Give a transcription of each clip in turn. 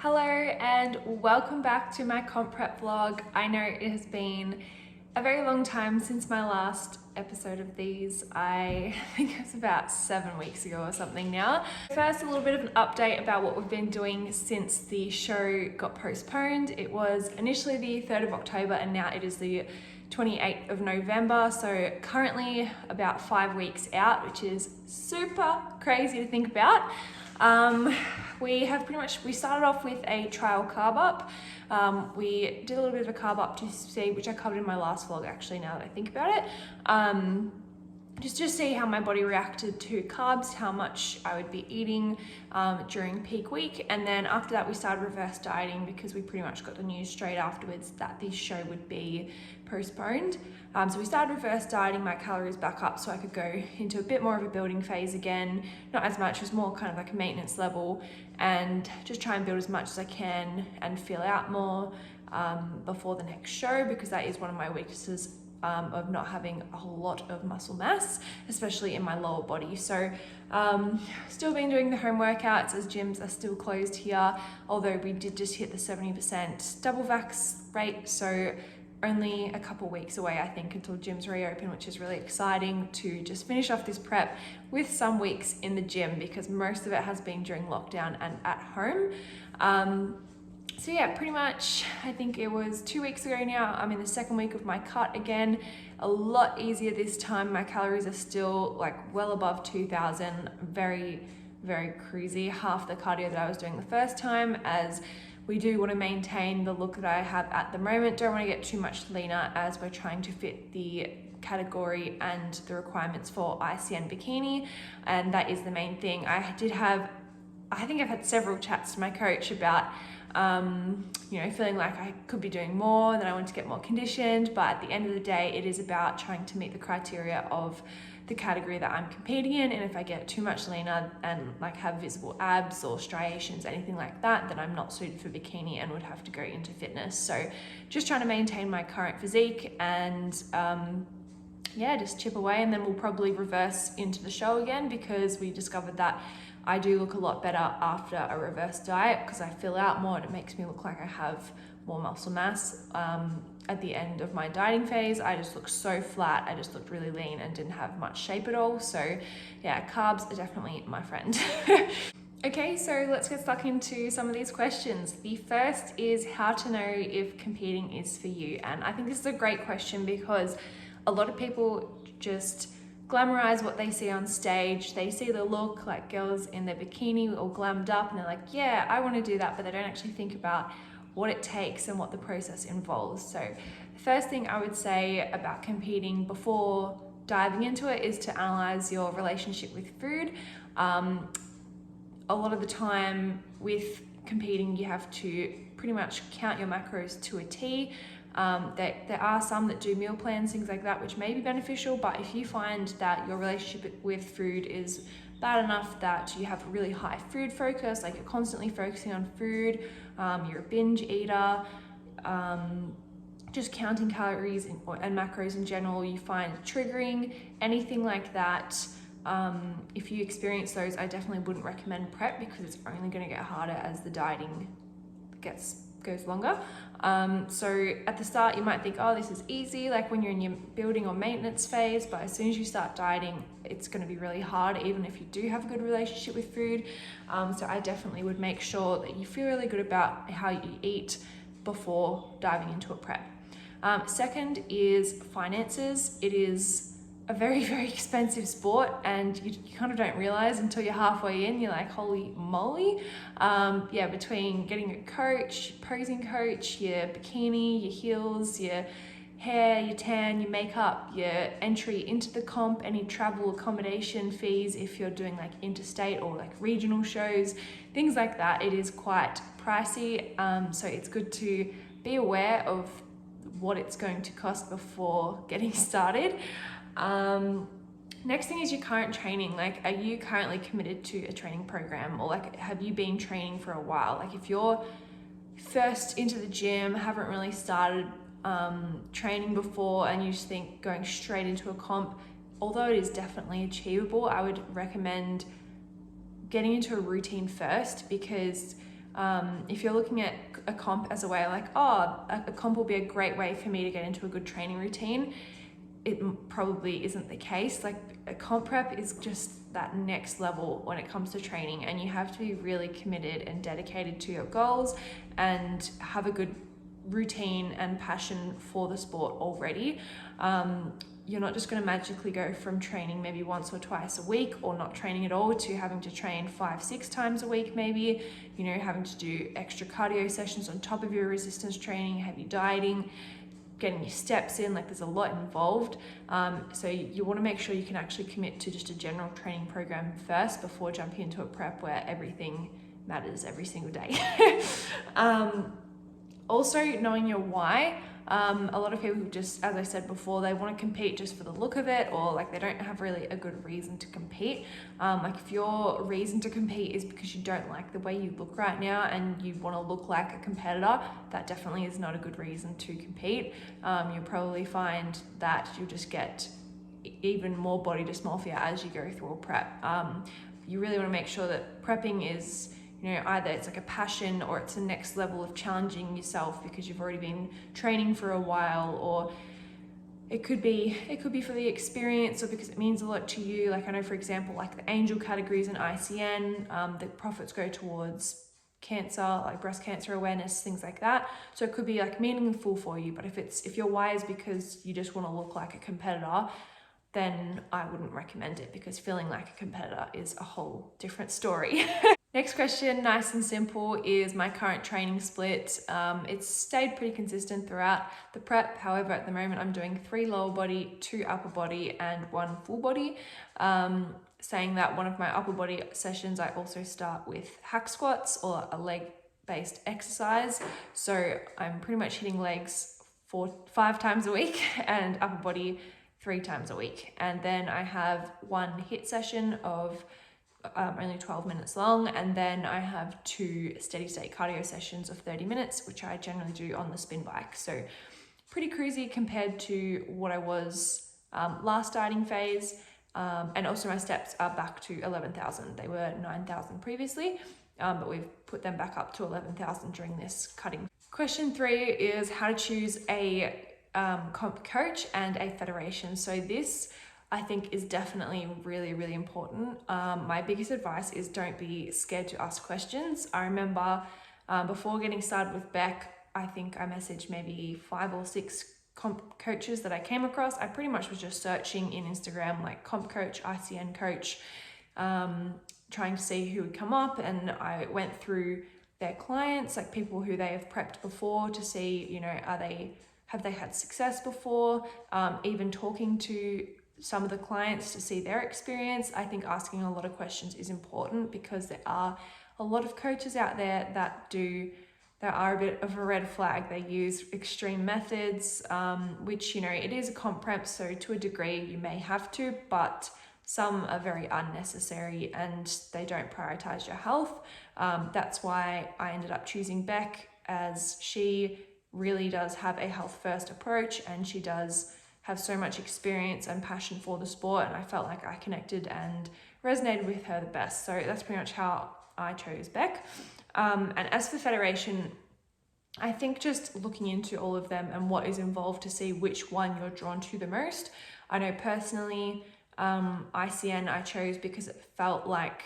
Hello and welcome back to my comp prep vlog. I know it has been a very long time since my last episode of these. I think it's about 7 weeks ago or something now. First, a little bit of an update about what we've been doing since the show got postponed. It was initially the 3rd of October and now it is the 28th of November. So currently about 5 weeks out, which is super crazy to think about. We started off with a trial carb up. We did a little bit of a carb up to see, which I covered in my last vlog actually, now that I think about it. Just to see how my body reacted to carbs, how much I would be eating during peak week. And then after that, we started reverse dieting because we pretty much got the news straight afterwards that this show would be postponed. So we started reverse dieting, my calories back up so I could go into a bit more of a building phase again. Not as much, it was more kind of like a maintenance level, and just try and build as much as I can and feel out more before the next show, because that is one of my weaknesses, of not having a whole lot of muscle mass, especially in my lower body. So still been doing the home workouts as gyms are still closed here, although we did just hit the 70% double vax rate, so only a couple weeks away I think until gyms reopen, which is really exciting to just finish off this prep with some weeks in the gym, because most of it has been during lockdown and at home. So yeah, pretty much, I think it was 2 weeks ago now, I'm in the 2nd week of my cut again. A lot easier this time. My calories are still like well above 2,000, very, very cruisy, half the cardio that I was doing the first time, as we do want to maintain the look that I have at the moment. Don't want to get too much leaner as we're trying to fit the category and the requirements for ICN Bikini, and that is the main thing. I think I've had several chats to my coach about feeling like I could be doing more, that I want to get more conditioned, but at the end of the day, it is about trying to meet the criteria of the category that I'm competing in. And if I get too much leaner and like have visible abs or striations, anything like that, then I'm not suited for bikini and would have to go into fitness. So just trying to maintain my current physique and just chip away, and then we'll probably reverse into the show again, because we discovered that I do look a lot better after a reverse diet because I fill out more and it makes me look like I have more muscle mass. At the end of my dieting phase, I just looked so flat. I just looked really lean and didn't have much shape at all. So yeah, carbs are definitely my friend. Okay, so let's get stuck into some of these questions. The first is how to know if competing is for you. And I think this is a great question because a lot of people just glamorize what they see on stage. They see the look, like girls in their bikini all glammed up, and they're like, yeah, I want to do that, but they don't actually think about what it takes and what the process involves. So the first thing I would say about competing before diving into it is to analyze your relationship with food. A lot of the time with competing, you have to pretty much count your macros to a T. There are some that do meal plans, things like that, which may be beneficial, but if you find that your relationship with food is bad enough that you have a really high food focus, like you're constantly focusing on food, you're a binge eater, just counting calories and macros in general, you find triggering, anything like that, if you experience those, I definitely wouldn't recommend prep, because it's only going to get harder as the dieting goes longer. So at the start you might think, oh, this is easy, like when you're in your building or maintenance phase, but as soon as you start dieting, it's going to be really hard, even if you do have a good relationship with food. So I definitely would make sure that you feel really good about how you eat before diving into a prep. Second is finances. It is a very, very expensive sport, and you kind of don't realize until you're halfway in. You're like, holy moly. Between getting a coach, posing coach, your bikini, your heels, your hair, your tan, your makeup, your entry into the comp, any travel accommodation fees if you're doing like interstate or like regional shows, things like that, it is quite pricey. So it's good to be aware of what it's going to cost before getting started. Next thing is your current training. Like, are you currently committed to a training program, or like have you been training for a while? Like if you're first into the gym, haven't really started training before, and you just think going straight into a comp, although it is definitely achievable, I would recommend getting into a routine first, because If you're looking at a comp as a way like, oh, a comp will be a great way for me to get into a good training routine, it probably isn't the case. Like, a comp prep is just that next level when it comes to training, and you have to be really committed and dedicated to your goals and have a good routine and passion for the sport already. You're not just going to magically go from training maybe once or twice a week or not training at all to having to train 5-6 times a week, maybe, you know, having to do extra cardio sessions on top of your resistance training, heavy dieting, getting your steps in. Like, there's a lot involved. So you want to make sure you can actually commit to just a general training program first before jumping into a prep where everything matters every single day. Also, knowing your why. A lot of people just, as I said before, they want to compete just for the look of it, or like they don't have really a good reason to compete. Like, if your reason to compete is because you don't like the way you look right now and you want to look like a competitor, that definitely is not a good reason to compete. You'll probably find that you'll just get even more body dysmorphia as you go through a prep. You really want to make sure that prepping is, you know, either it's like a passion or it's a next level of challenging yourself because you've already been training for a while, or it could be for the experience or because it means a lot to you. Like, I know, for example, like the angel categories in ICN, the profits go towards cancer, like breast cancer awareness, things like that. So it could be like meaningful for you. But if your why is because you just want to look like a competitor, then I wouldn't recommend it, because feeling like a competitor is a whole different story. Next question, nice and simple, is my current training split. It's stayed pretty consistent throughout the prep. However, at the moment I'm doing 3 lower body, 2 upper body, and 1 full body. Saying that, one of my upper body sessions, I also start with hack squats, or a leg-based exercise. So I'm pretty much hitting legs 5 times a week and upper body 3 times a week. And then I have 1 HIIT session of only 12 minutes long, and then I have 2 steady state cardio sessions of 30 minutes, which I generally do on the spin bike. So pretty cruisy compared to what I was last dieting phase. And also my steps are back to 11,000. They were 9,000 previously, but we've put them back up to 11,000 during this cutting. Question 3 is how to choose a comp coach and a federation. So this, I think, is definitely really, really important. My biggest advice is don't be scared to ask questions. I remember before getting started with Beck, I think I messaged maybe 5 or 6 comp coaches that I came across. I pretty much was just searching in Instagram, like comp coach, ICN coach, trying to see who would come up. And I went through their clients, like people who they have prepped before, to see, you know, have they had success before? Even talking to some of the clients to see their experience. I think asking a lot of questions is important, because there are a lot of coaches out there that are a bit of a red flag. They use extreme methods, which, you know, it is a comp prep, so to a degree you may have to, but some are very unnecessary and they don't prioritize your health. That's why I ended up choosing Beck, as she really does have a health first approach, and she does have so much experience and passion for the sport, and I felt like I connected and resonated with her the best. So that's pretty much how I chose Beck. And as for federation, I think just looking into all of them and what is involved to see which one you're drawn to the most. I know personally, ICN I chose because it felt like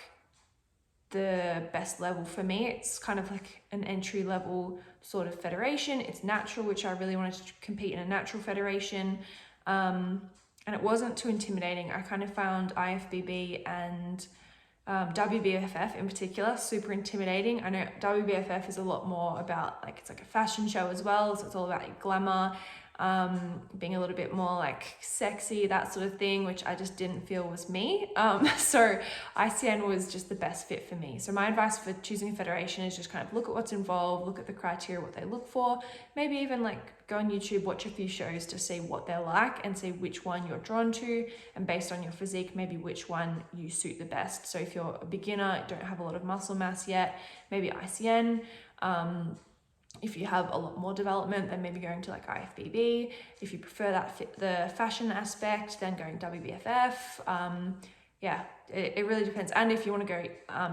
the best level for me. It's kind of like an entry level sort of federation. It's natural, which I really wanted to compete in a natural federation. And it wasn't too intimidating. I kind of found IFBB and WBFF in particular super intimidating. I know WBFF is a lot more about, like, it's like a fashion show as well, so it's all about like glamour, being a little bit more like sexy, that sort of thing, which I just didn't feel was me. So ICN was just the best fit for me. So my advice for choosing a federation is just kind of look at what's involved, look at the criteria, what they look for, maybe even like go on YouTube, watch a few shows to see what they're like and see which one you're drawn to, and based on your physique, maybe which one you suit the best. So if you're a beginner, don't have a lot of muscle mass yet, maybe ICN. If you have a lot more development, then maybe going to like IFBB. If you prefer that the fashion aspect, then going WBFF. yeah, it really depends. And if you want to go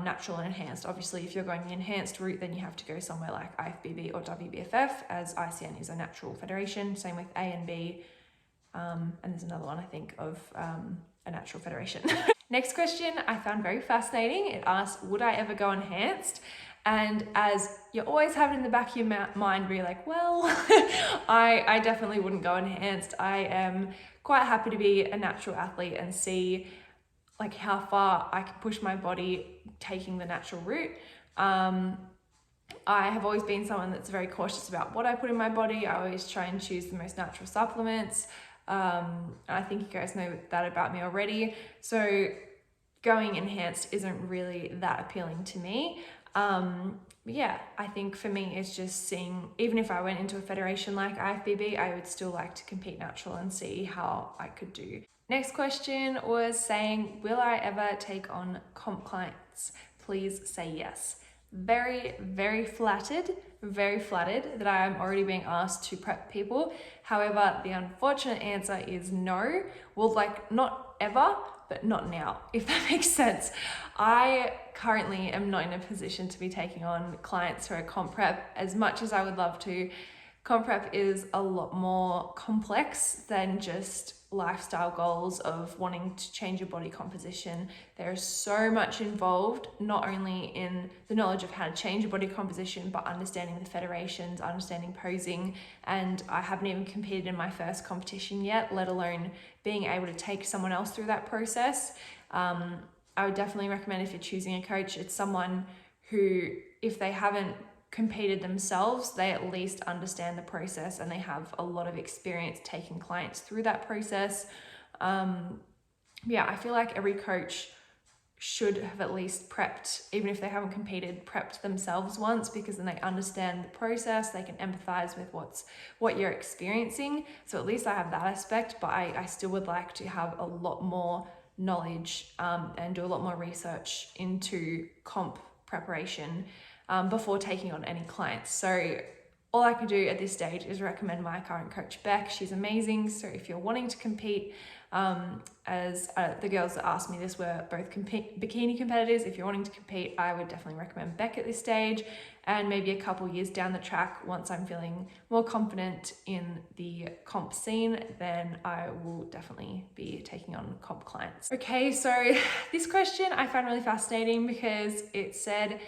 natural and enhanced, obviously if you're going the enhanced route, then you have to go somewhere like IFBB or WBFF, as ICN is a natural federation. Same with A and B. And there's another one I think of a natural federation. Next question I found very fascinating. It asked, would I ever go enhanced? And as you always have it in the back of your mind where you're like, well, I definitely wouldn't go enhanced. I am quite happy to be a natural athlete and see like how far I can push my body taking the natural route. I have always been someone that's very cautious about what I put in my body. I always try and choose the most natural supplements. I think you guys know that about me already. So going enhanced isn't really that appealing to me. Yeah, I think for me it's just seeing, even if I went into a federation like IFBB, I would still like to compete natural and see how I could do. Next question was saying, will I ever take on comp clients? Please say yes. Very, very flattered that I am already being asked to prep people. However, the unfortunate answer is no. Well, like not ever, but not now, if that makes sense. I currently am not in a position to be taking on clients for a comp prep as much as I would love to. Comp prep is a lot more complex than just lifestyle goals of wanting to change your body composition. There is so much involved, not only in the knowledge of how to change your body composition, but understanding the federations, understanding posing. And I haven't even competed in my first competition yet, let alone being able to take someone else through that process. I would definitely recommend, if you're choosing a coach, it's someone who, if they haven't competed themselves, they at least understand the process and they have a lot of experience taking clients through that process. Yeah, I feel like every coach should have at least prepped, even if they haven't competed, prepped themselves once, because then they understand the process, they can empathize with what you're experiencing. So at least I have that aspect, but I still would like to have a lot more knowledge and do a lot more research into comp preparation before taking on any clients. So all I can do at this stage is recommend my current coach, Beck. She's amazing. So if you're wanting to compete, as the girls that asked me this were both bikini competitors, if you're wanting to compete, I would definitely recommend Beck at this stage. And maybe a couple years down the track, once I'm feeling more confident in the comp scene, then I will definitely be taking on comp clients. Okay, so this question I found really fascinating because it said,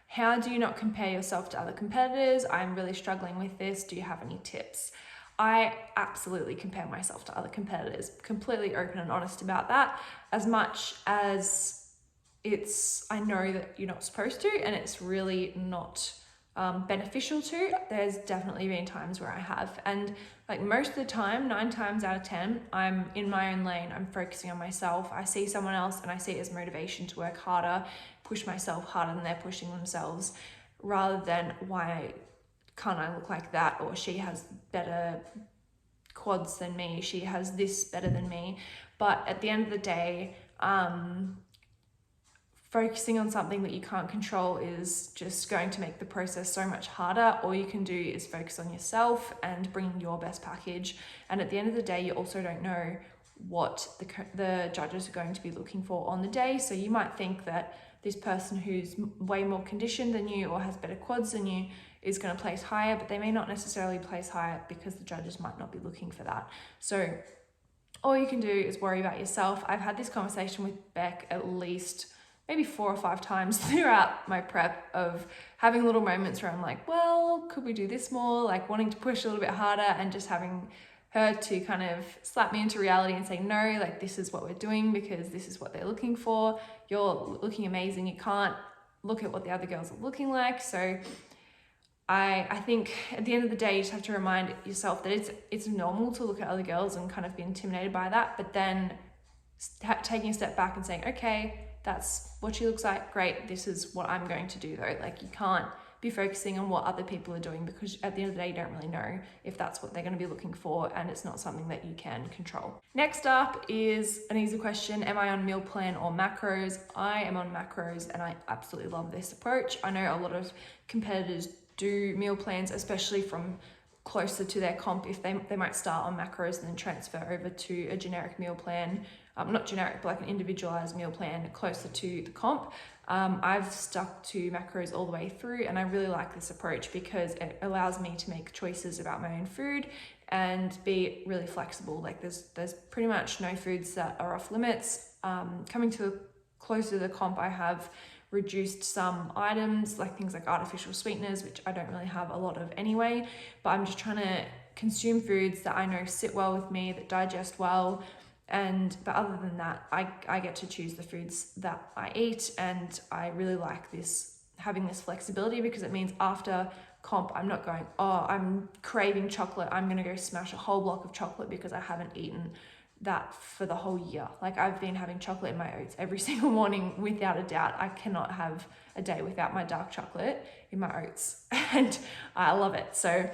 how do you not compare yourself to other competitors? I'm really struggling with this. Do you have any tips? I absolutely compare myself to other competitors, completely open and honest about that. As much as I know that you're not supposed to, and it's really not beneficial to, there's definitely been times where I have. And like most of the time, 9 times out of 10, I'm in my own lane, I'm focusing on myself. I see someone else and I see it as motivation to work harder, push myself harder than they're pushing themselves, rather than why can't I look like that, or she has better quads than me, she has this better than me. But at the end of the day, focusing on something that you can't control is just going to make the process so much harder. All you can do is focus on yourself and bringing your best package. And at the end of the day, you also don't know what the judges are going to be looking for on the day. So you might think that this person who's way more conditioned than you or has better quads than you is going to place higher, but they may not necessarily place higher because the judges might not be looking for that. So all you can do is worry about yourself. I've had this conversation with Beck at least maybe 4 or 5 times throughout my prep, of having little moments where I'm like, well, could we do this more? Like wanting to push a little bit harder, and just having her to kind of slap me into reality and say, no, like this is what we're doing because this is what they're looking for. You're looking amazing. You can't look at what the other girls are looking like. So I think at the end of the day, you just have to remind yourself that it's normal to look at other girls and kind of be intimidated by that, but then taking a step back and saying, okay, that's what she looks like, great, this is what I'm going to do though. Like you can't be focusing on what other people are doing, because at the end of the day, you don't really know if that's what they're going to be looking for, and it's not something that you can control. Next up is an easy question. Am I on meal plan or macros? I am on macros, and I absolutely love this approach. I know a lot of competitors do meal plans, especially from closer to their comp. If they might start on macros and then transfer over to a generic meal plan not generic, but like an individualized meal plan closer to the comp. I've stuck to macros all the way through, and I really like this approach because it allows me to make choices about my own food and be really flexible. Like there's pretty much no foods that are off limits. Coming to closer to the comp, I have reduced some items, like things like artificial sweeteners, which I don't really have a lot of anyway, but I'm just trying to consume foods that I know sit well with me, that digest well. But other than that, I get to choose the foods that I eat, and I really like having this flexibility, because it means after comp, I'm not going, oh, I'm craving chocolate, I'm gonna go smash a whole block of chocolate because I haven't eaten that for the whole year. Like I've been having chocolate in my oats every single morning without a doubt. I cannot have a day without my dark chocolate in my oats, and I love it. So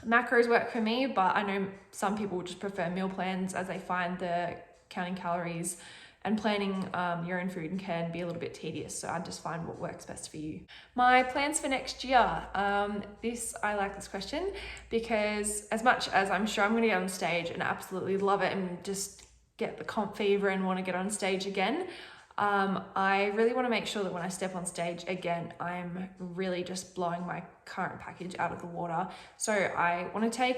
macros work for me, but I know some people just prefer meal plans, as they find the counting calories and planning your own food can be a little bit tedious. So I just find what works best for you. My plans for next year. I like this question because as much as I'm sure I'm going to get on stage and absolutely love it and just get the comp fever and want to get on stage again, I really want to make sure that when I step on stage again, I'm really just blowing my current package out of the water. So I want to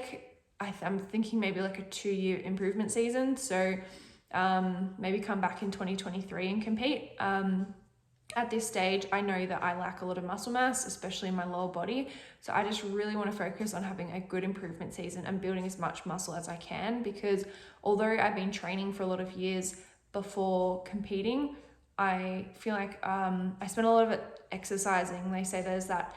I'm thinking maybe like a 2-year improvement season. So maybe come back in 2023 and compete. At this stage, I know that I lack a lot of muscle mass, especially in my lower body. So I just really want to focus on having a good improvement season and building as much muscle as I can, because although I've been training for a lot of years before competing, I feel like I spend a lot of it exercising. They say there's that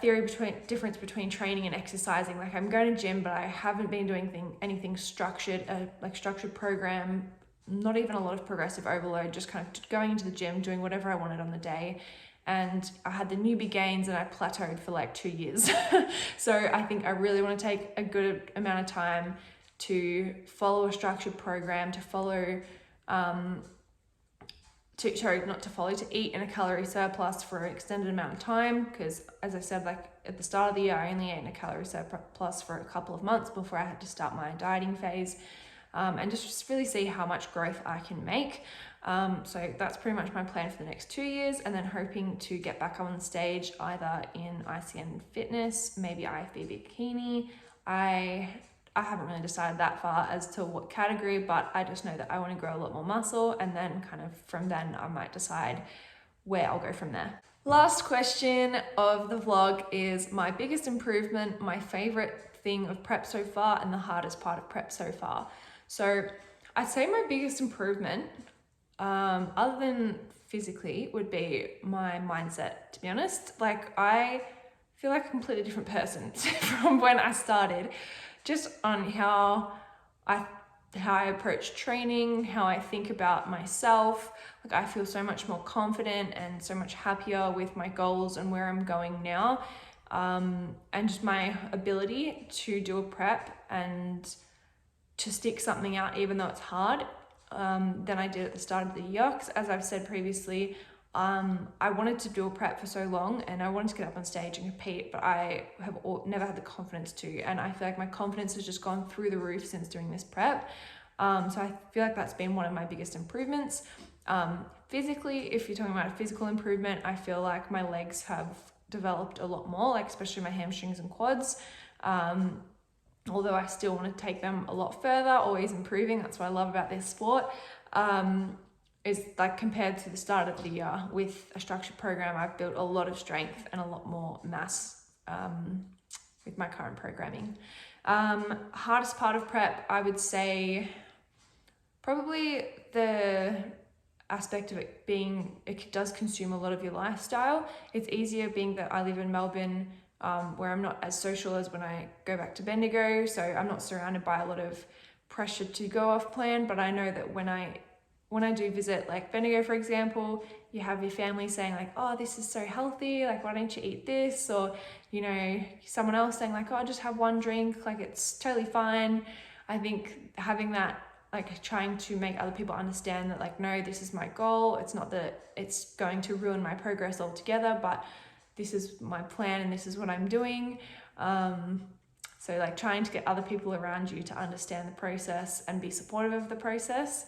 theory difference between training and exercising. Like I'm going to gym, but I haven't been doing anything structured, like structured program, not even a lot of progressive overload, just kind of going into the gym, doing whatever I wanted on the day. And I had the newbie gains and I plateaued for like 2 years. So I think I really want to take a good amount of time to follow a structured program, to eat in a calorie surplus for an extended amount of time, because as I said, like at the start of the year, I only ate in a calorie surplus for a couple of months before I had to start my dieting phase, and just really see how much growth I can make. So that's pretty much my plan for the next 2 years, and then hoping to get back on stage either in ICN fitness, maybe IFB bikini. I haven't really decided that far as to what category, but I just know that I want to grow a lot more muscle, and then kind of from then I might decide where I'll go from there. Last question of the vlog is my biggest improvement, my favorite thing of prep so far, and the hardest part of prep so far. So I'd say my biggest improvement, other than physically, would be my mindset, to be honest. Like I feel like a completely different person from when I started, just on how I approach training, how I think about myself. Like I feel so much more confident and so much happier with my goals and where I'm going now, and just my ability to do a prep and to stick something out even though it's hard, than I did at the start of the year. Because as I've said previously, I wanted to do a prep for so long and I wanted to get up on stage and compete, but I have never had the confidence to, and I feel like my confidence has just gone through the roof since doing this prep. So I feel like that's been one of my biggest improvements. Physically, if you're talking about a physical improvement, I feel like my legs have developed a lot more, like especially my hamstrings and quads. Although I still want to take them a lot further, always improving. That's what I love about this sport. Is like compared to the start of the year with a structured program, I've built a lot of strength and a lot more mass with my current programming. Hardest part of prep, I would say probably the aspect of it being, it does consume a lot of your lifestyle. It's easier being that I live in Melbourne, where I'm not as social as when I go back to Bendigo, so I'm not surrounded by a lot of pressure to go off plan. But I know that when I do visit like Bendigo, for example, you have your family saying like, oh, this is so healthy, like why don't you eat this? Or, you know, someone else saying like, oh, just have one drink, like it's totally fine. I think having that, like trying to make other people understand that like, no, this is my goal. It's not that it's going to ruin my progress altogether, but this is my plan and this is what I'm doing. So like trying to get other people around you to understand the process and be supportive of the process.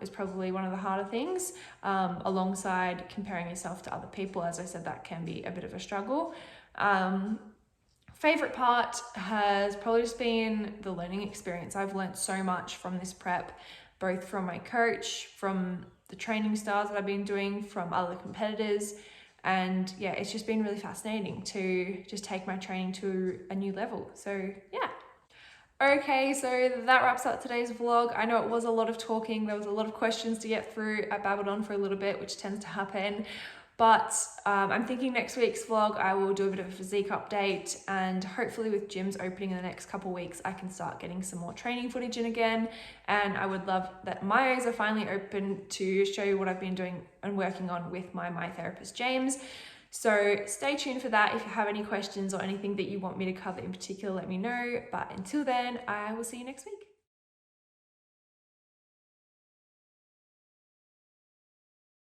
is probably one of the harder things, alongside comparing yourself to other people. As I said, that can be a bit of a struggle. Favorite part has probably just been the learning experience. I've learned so much from this prep, both from my coach, from the training styles that I've been doing, from other competitors. And yeah, it's just been really fascinating to just take my training to a new level. So yeah. Okay, so that wraps up today's vlog. I know it was a lot of talking. There was a lot of questions to get through. I babbled on for a little bit, which tends to happen. But I'm thinking next week's vlog, I will do a bit of a physique update, and hopefully with gyms opening in the next couple of weeks, I can start getting some more training footage in again. And I would love that my eyes are finally open to show you what I've been doing and working on with my therapist, James. So stay tuned for that. If you have any questions or anything that you want me to cover in particular, let me know. But until then, I will see you next week.